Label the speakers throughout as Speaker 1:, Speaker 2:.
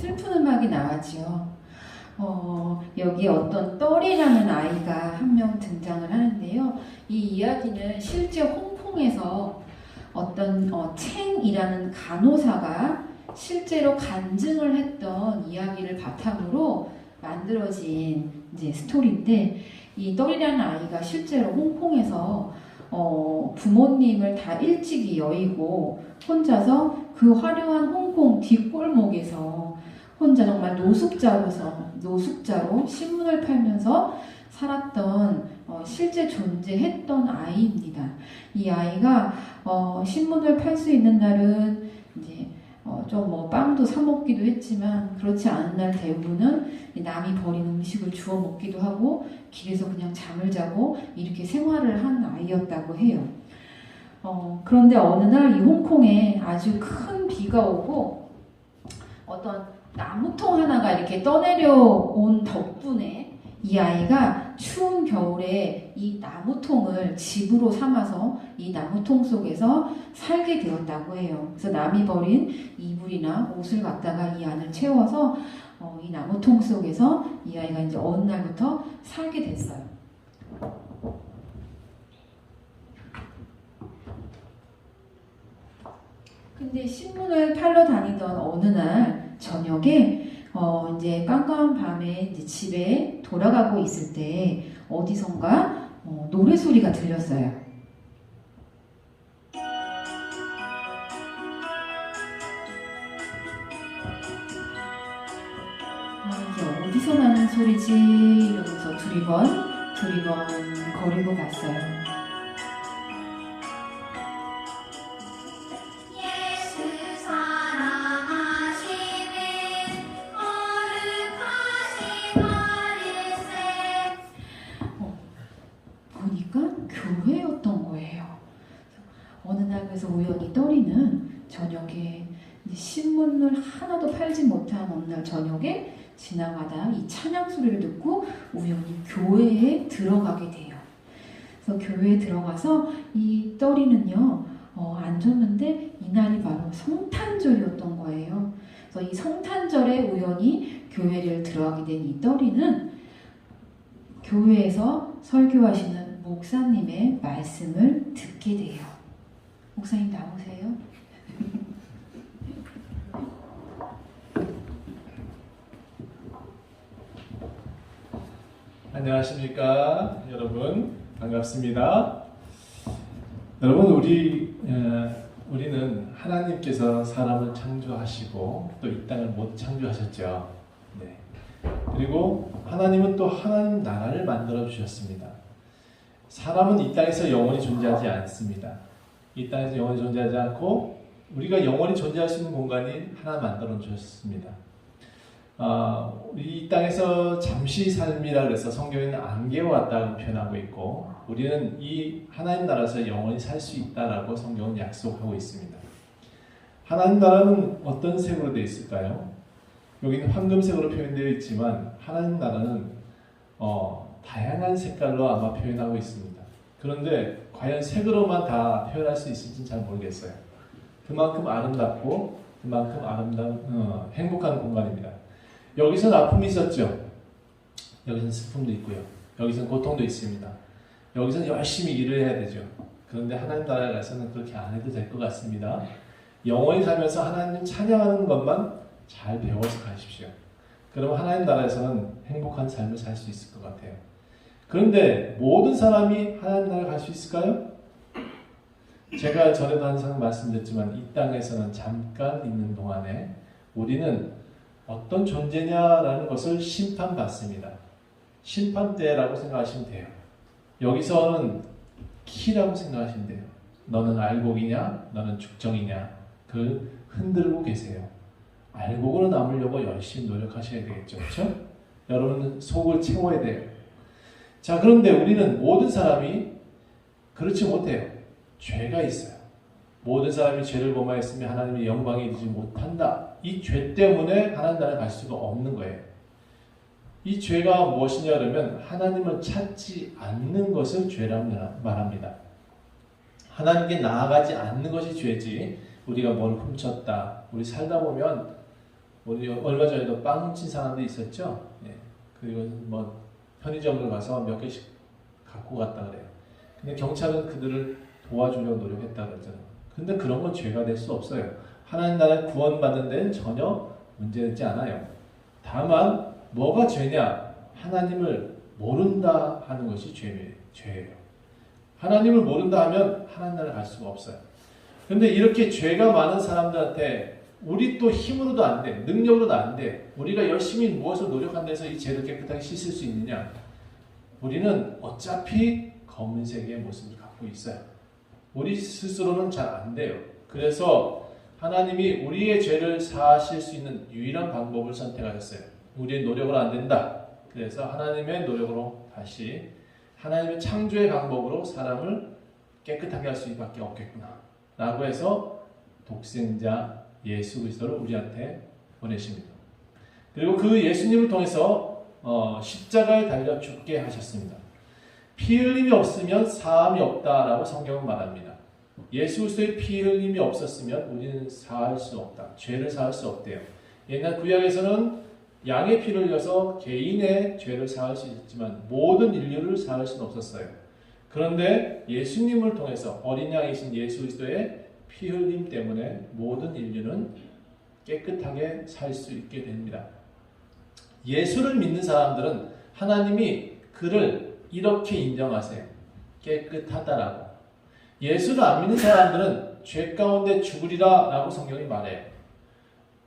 Speaker 1: 슬픈 음악이 나왔지요. 여기 어떤 떨이라는 아이가 한 명 등장을 하는데요. 이 이야기는 실제 홍콩에서 어떤 챙이라는 간호사가 실제로 간증을 했던 이야기를 바탕으로 만들어진 이제 스토리인데, 이 떨이라는 아이가 실제로 홍콩에서 부모님을 다 일찍이 여의고 혼자서 그 화려한 홍콩 뒷골목에서 혼자 정말 노숙자로 신문을 팔면서 살았던 실제 존재했던 아이입니다. 이 아이가 신문을 팔 수 있는 날은 이제 좀 빵도 사 먹기도 했지만, 그렇지 않은 날 대부분은 남이 버린 음식을 주워 먹기도 하고 길에서 그냥 잠을 자고 이렇게 생활을 한 아이였다고 해요. 그런데 어느 날 이 홍콩에 아주 큰 비가 오고 어떤 나무통 하나가 이렇게 떠내려온 덕분에 이 아이가 추운 겨울에 이 나무통을 집으로 삼아서 이 나무통 속에서 살게 되었다고 해요. 그래서 남이 버린 이불이나 옷을 갖다가 이 안을 채워서 이 나무통 속에서 이 아이가 이제 어느 날부터 살게 됐어요. 근데 신문을 팔러 다니던 어느 날 저녁에 이제 깜깜한 밤에 이제 집에 돌아가고 있을 때 어디선가 노래 소리가 들렸어요. 이게 어디서 나는 소리지? 이러면서 두리번 거리고 갔어요. 교회였던 거예요. 어느 날 그래서 우연히 떨이는 저녁에 신문을 하나도 팔지 못한 어느 날 저녁에 지나가다 이 찬양 소리를 듣고 우연히 교회에 들어가게 돼요. 그래서 교회에 들어가서 이 떨이는요 앉았는데 이날이 바로 성탄절이었던 거예요. 그래서 이 성탄절에 우연히 교회를 들어가게 된 이 떨이는 교회에서 설교하시는 목사님의 말씀을 듣게 돼요. 목사님 나오세요.
Speaker 2: 안녕하십니까 여러분, 반갑습니다. 여러분, 우리는 하나님께서 사람을 창조하시고 또 이 땅을 못 창조하셨죠. 네. 그리고 하나님은 또 하나님 나라를 만들어 주셨습니다. 사람은 이 땅에서 영원히 존재하지 않습니다. 이 땅에서 영원히 존재하지 않고 우리가 영원히 존재할 수 있는 공간이 하나 만들어 주셨습니다. 이 땅에서 잠시 삶이라 그래서 성경에는 안개와 같다고 표현하고 있고, 우리는 이 하나님 나라에서 영원히 살 수 있다라고 성경은 약속하고 있습니다. 하나님 나라는 어떤 색으로 되어 있을까요? 여기는 황금색으로 표현되어 있지만 하나님 나라는 다양한 색깔로 아마 표현하고 있습니다. 그런데 과연 색으로만 다 표현할 수 있을지는 잘 모르겠어요. 그만큼 아름답고 그만큼 행복한 공간입니다. 여기서는 아픔이 있었죠. 여기서는 슬픔도 있고요. 여기서는 고통도 있습니다. 여기서는 열심히 일을 해야 되죠. 그런데 하나님 나라에 가서는 그렇게 안 해도 될 것 같습니다. 영원히 살면서 하나님 찬양하는 것만 잘 배워서 가십시오. 그러면 하나님 나라에서는 행복한 삶을 살 수 있을 것 같아요. 그런데 모든 사람이 하나님 나라에 갈 수 있을까요? 제가 전에도 항상 말씀드렸지만 이 땅에서는 잠깐 있는 동안에 우리는 어떤 존재냐라는 것을 심판받습니다. 심판대라고 생각하시면 돼요. 여기서는 키라고 생각하시면 돼요. 너는 알곡이냐? 너는 죽정이냐? 그 흔들고 계세요. 알곡으로 남으려고 열심히 노력하셔야 되겠죠. 그렇죠? 여러분은 속을 채워야 돼요. 자, 그런데 우리는 모든 사람이 그렇지 못해요. 죄가 있어요. 모든 사람이 죄를 범하였으면 하나님의 영광에 이르지 못한다. 이 죄 때문에 하나님 나라에 갈 수가 없는 거예요. 이 죄가 무엇이냐 그러면 하나님을 찾지 않는 것을 죄라고 말합니다. 하나님께 나아가지 않는 것이 죄지, 우리가 뭘 훔쳤다, 우리 살다 보면 우리 얼마 전에도 빵 훔친 사람도 있었죠. 예. 그리고 뭐 편의점을 가서 몇 개씩 갖고 갔다 그래요. 근데 경찰은 그들을 도와주려고 노력했다 그러잖아요. 근데 그런 건 죄가 될 수 없어요. 하나님 나라에 구원받는 데는 전혀 문제되지 않아요. 다만 뭐가 죄냐? 하나님을 모른다 하는 것이 죄예요. 하나님을 모른다 하면 하나님 나라에 갈 수가 없어요. 근데 이렇게 죄가 많은 사람들한테 우리 또 힘으로도 안 돼, 능력으로도 안 돼. 우리가 열심히 무엇을 노력한다 해서 이 죄를 깨끗하게 씻을 수 있느냐? 우리는 어차피 검은색의 모습을 갖고 있어요. 우리 스스로는 잘 안 돼요. 그래서 하나님이 우리의 죄를 사하실 수 있는 유일한 방법을 선택하셨어요. 우리의 노력은 안 된다. 그래서 하나님의 노력으로 다시 하나님의 창조의 방법으로 사람을 깨끗하게 할 수밖에 없겠구나 라고 해서 독생자 예수 그리스도를 우리한테 보내십니다. 그리고 그 예수님을 통해서 십자가에 달려 죽게 하셨습니다. 피 흘림이 없으면 사함이 없다라고 성경은 말합니다. 예수 그리스도의 피 흘림이 없었으면 우리는 사할 수 없다. 죄를 사할 수 없대요. 옛날 구약에서는 양의 피를 흘려서 개인의 죄를 사할 수 있지만 모든 인류를 사할 수는 없었어요. 그런데 예수님을 통해서 어린 양이신 예수 그리스도의 피 흘림 때문에 모든 인류는 깨끗하게 살 수 있게 됩니다. 예수를 믿는 사람들은 하나님이 그를 이렇게 인정하세요. 깨끗하다라고. 예수를 안 믿는 사람들은 죄 가운데 죽으리라 라고 성경이 말해요.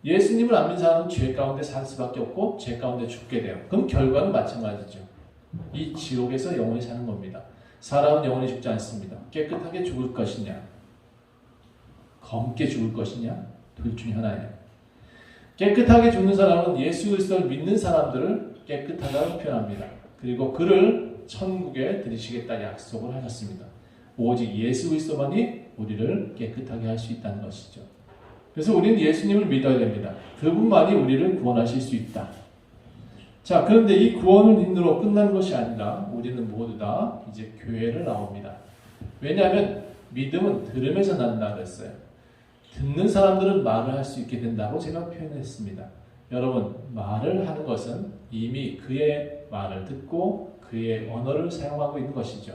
Speaker 2: 예수님을 안 믿는 사람은 죄 가운데 살 수밖에 없고 죄 가운데 죽게 돼요. 그럼 결과는 마찬가지죠. 이 지옥에서 영원히 사는 겁니다. 사람은 영원히 죽지 않습니다. 깨끗하게 죽을 것이냐 검게 죽을 것이냐 둘 중에 하나예요. 깨끗하게 죽는 사람은 예수 그리스도를 믿는 사람들을 깨끗하다고 표현합니다. 그리고 그를 천국에 들이시겠다 약속을 하셨습니다. 오직 예수 그리스도만이 우리를 깨끗하게 할 수 있다는 것이죠. 그래서 우리는 예수님을 믿어야 됩니다. 그분만이 우리를 구원하실 수 있다. 자, 그런데 이 구원을 믿음으로 끝난 것이 아니라 우리는 모두 다 이제 교회를 나옵니다. 왜냐하면 믿음은 들음에서 난다 그랬어요. 듣는 사람들은 말을 할 수 있게 된다고 제가 표현했습니다. 여러분, 말을 하는 것은 이미 그의 말을 듣고 그의 언어를 사용하고 있는 것이죠.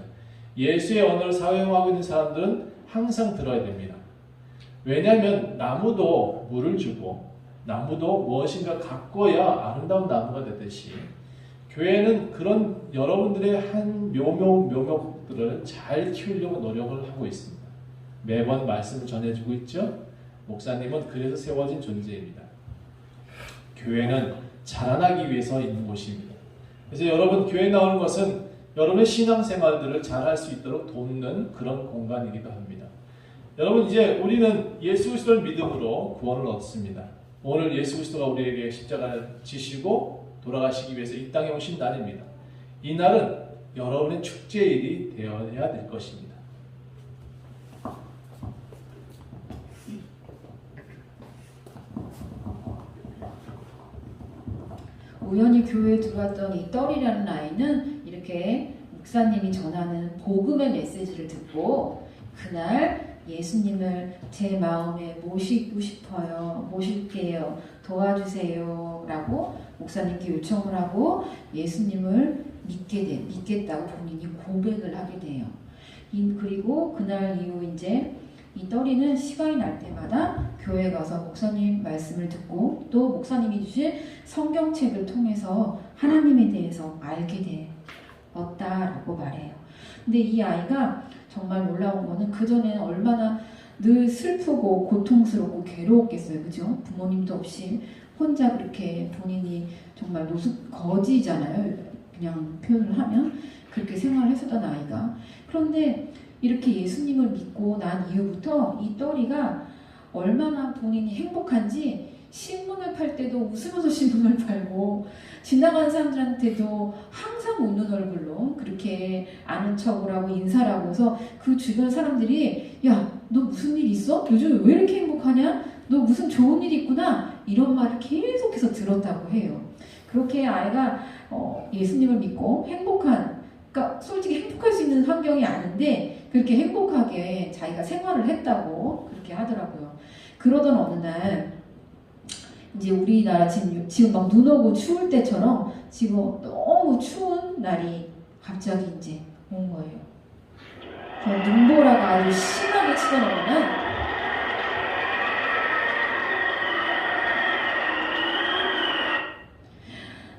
Speaker 2: 예수의 언어를 사용하고 있는 사람들은 항상 들어야 됩니다. 왜냐하면 나무도 물을 주고 나무도 무엇인가 가꿔야 아름다운 나무가 되듯이 교회는 그런 여러분들의 한 묘목들을 잘 키우려고 노력을 하고 있습니다. 매번 말씀을 전해주고 있죠. 목사님은 그래서 세워진 존재입니다. 교회는 자라나기 위해서 있는 곳입니다. 그래서 여러분 교회 나오는 것은 여러분의 신앙생활들을 잘 할 수 있도록 돕는 그런 공간이기도 합니다. 여러분 이제 우리는 예수 그리스도를 믿음으로 구원을 얻습니다. 오늘 예수 그리스도가 우리에게 십자가를 지시고 돌아가시기 위해서 이 땅에 오신 날입니다. 이 날은 여러분의 축제일이 되어야 될 것입니다.
Speaker 1: 우연히 교회에 들어왔던 이 떨이라는 아이는 이렇게 목사님이 전하는 복음의 메시지를 듣고 그날 예수님을 제 마음에 모시고 싶어요. 모실게요. 도와주세요. 라고 목사님께 요청을 하고 예수님을 믿겠다고 본인이 고백을 하게 돼요. 그리고 그날 이후 이제 이 떨이는 시간이 날 때마다 교회 가서 목사님 말씀을 듣고 또 목사님이 주신 성경책을 통해서 하나님에 대해서 알게 되었다라고 말해요. 근데 이 아이가 정말 놀라운 거는 그전에는 얼마나 늘 슬프고 고통스럽고 괴로웠겠어요. 그죠? 부모님도 없이 혼자 그렇게 본인이 정말 거지잖아요. 그냥 표현을 하면 그렇게 생활을 했었던 아이가. 그런데 이렇게 예수님을 믿고 난 이후부터 이 떨이가 얼마나 본인이 행복한지 신문을 팔 때도 웃으면서 신문을 팔고 지나가는 사람들한테도 항상 웃는 얼굴로 그렇게 아는 척을 하고 인사를 하고서 그 주변 사람들이 야, 너 무슨 일 있어? 요즘 왜 이렇게 행복하냐? 너 무슨 좋은 일 있구나? 이런 말을 계속해서 들었다고 해요. 그렇게 아이가 예수님을 믿고 그러니까 솔직히 행복할 수 있는 환경이 아닌데 그렇게 행복하게 자기가 생활을 했다고 그렇게 하더라고요. 그러던 어느 날 이제 우리나라 지금 막 눈 오고 추울 때처럼 지금 너무 추운 날이 갑자기 이제 온 거예요. 그래서 눈보라가 아주 심하게 치더라고요.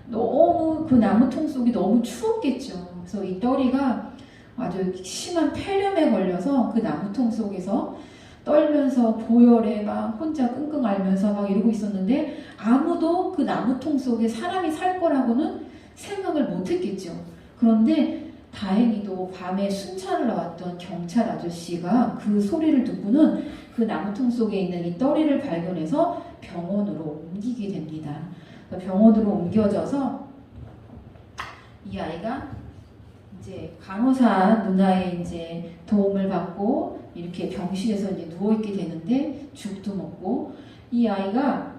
Speaker 1: 너무 그 나무통 속이 너무 추웠겠죠. 그래서 이 떨이가 아주 심한 폐렴에 걸려서 그 나무통 속에서 떨면서 보혈에 막 혼자 끙끙 앓면서 막 이러고 있었는데 아무도 그 나무통 속에 사람이 살 거라고는 생각을 못 했겠죠. 그런데 다행히도 밤에 순찰을 나왔던 경찰 아저씨가 그 소리를 듣고는 그 나무통 속에 있는 이 떨이를 발견해서 병원으로 옮기게 됩니다. 병원으로 옮겨져서 이 아이가 이제 간호사 누나의 이제 도움을 받고 이렇게 병실에서 이제 누워 있게 되는데 죽도 먹고 이 아이가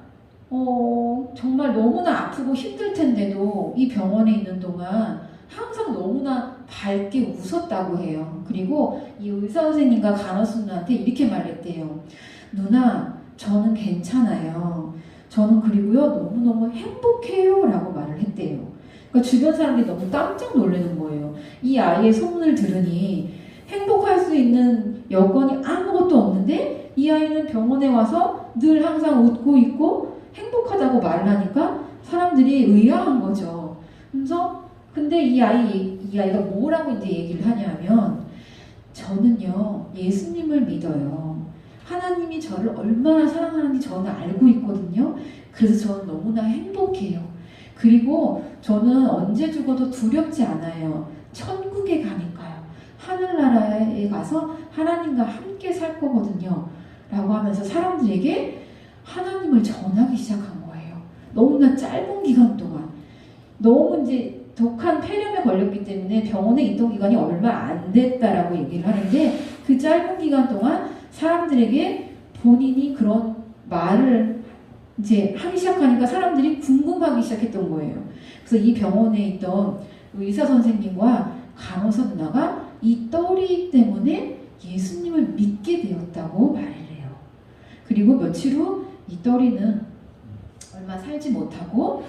Speaker 1: 정말 너무나 아프고 힘들 텐데도 이 병원에 있는 동안 항상 너무나 밝게 웃었다고 해요. 그리고 이 의사 선생님과 간호사 누나한테 이렇게 말했대요. 누나, 저는 괜찮아요. 저는 그리고요 너무너무 행복해요 라고 말을 했대요. 그러니까 주변 사람들이 너무 깜짝 놀라는 거예요. 이 아이의 소문을 들으니 행복할 수 있는 여건이 아무것도 없는데 이 아이는 병원에 와서 늘 항상 웃고 있고 행복하다고 말을 하니까 사람들이 의아한 거죠. 그래서 근데 이 아이가 뭐라고 이제 얘기를 하냐면 저는요 예수님을 믿어요. 하나님이 저를 얼마나 사랑하는지 저는 알고 있거든요. 그래서 저는 너무나 행복해요. 그리고 저는 언제 죽어도 두렵지 않아요. 천국에 가니까요. 하늘나라에 가서 하나님과 함께 살 거거든요. 라고 하면서 사람들에게 하나님을 전하기 시작한 거예요. 너무나 짧은 기간 동안. 너무 이제 독한 폐렴에 걸렸기 때문에 병원에 있던 기간이 얼마 안 됐다라고 얘기를 하는데 그 짧은 기간 동안 사람들에게 본인이 그런 말을 이제 하기 시작하니까 사람들이 궁금하기 시작했던 거예요. 그래서 이 병원에 있던 의사 선생님과 간호사 누나가 이 떨이 때문에 예수님을 믿게 되었다고 말을 해요. 그리고 며칠 후 이 떨이는 얼마 살지 못하고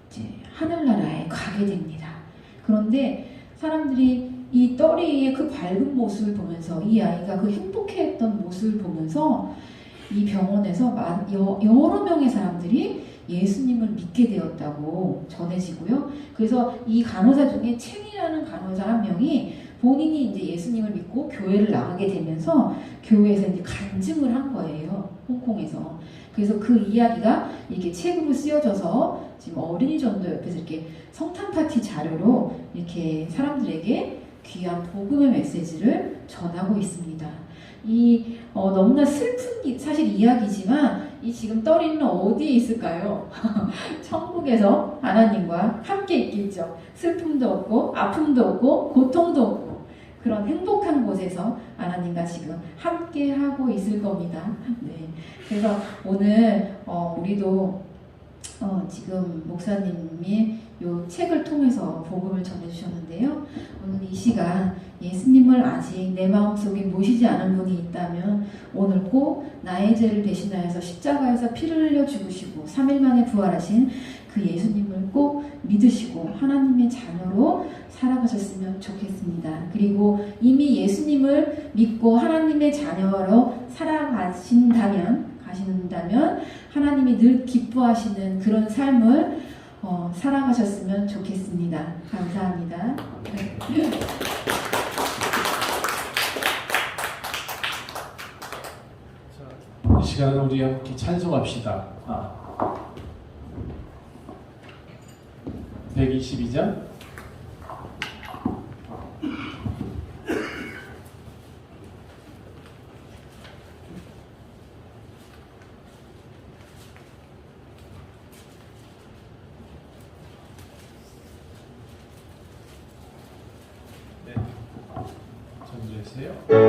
Speaker 1: 이제 하늘나라에 가게 됩니다. 그런데 사람들이 이 떨이의 그 밝은 모습을 보면서 이 아이가 그 행복해했던 모습을 보면서 이 병원에서 여러 명의 사람들이 예수님을 믿게 되었다고 전해지고요. 그래서 이 간호사 중에 챙이라는 간호사 한 명이 본인이 이제 예수님을 믿고 교회를 나가게 되면서 교회에서 이제 간증을 한 거예요. 홍콩에서. 그래서 그 이야기가 이렇게 책으로 쓰여져서 지금 어린이 전도 옆에서 이렇게 성탄 파티 자료로 이렇게 사람들에게 귀한 복음의 메시지를 전하고 있습니다. 이 너무나 슬픈 사실 이야기지만 이 지금 떨이는 어디에 있을까요? 천국에서 하나님과 함께 있겠죠. 슬픔도 없고 아픔도 없고 고통도 없고 그런 행복한 곳에서 하나님과 지금 함께 하고 있을 겁니다. 네. 그래서 오늘 우리도 지금 목사님이 이 책을 통해서 복음을 전해주셨는데요. 오늘 이 시간 예수님을 아직 내 마음속에 모시지 않은 분이 있다면 오늘 꼭 나의 죄를 대신하여서 십자가에서 피를 흘려 죽으시고 3일 만에 부활하신 그 예수님을 꼭 믿으시고 하나님의 자녀로 살아가셨으면 좋겠습니다. 그리고 이미 예수님을 믿고 하나님의 자녀로 살아가신다면 하나님이 늘 기뻐하시는 그런 삶을 살아가셨으면 좋겠습니다. 감사합니다.
Speaker 2: 이 시간은 우리 함께 찬송합시다. 122장 전주에서요.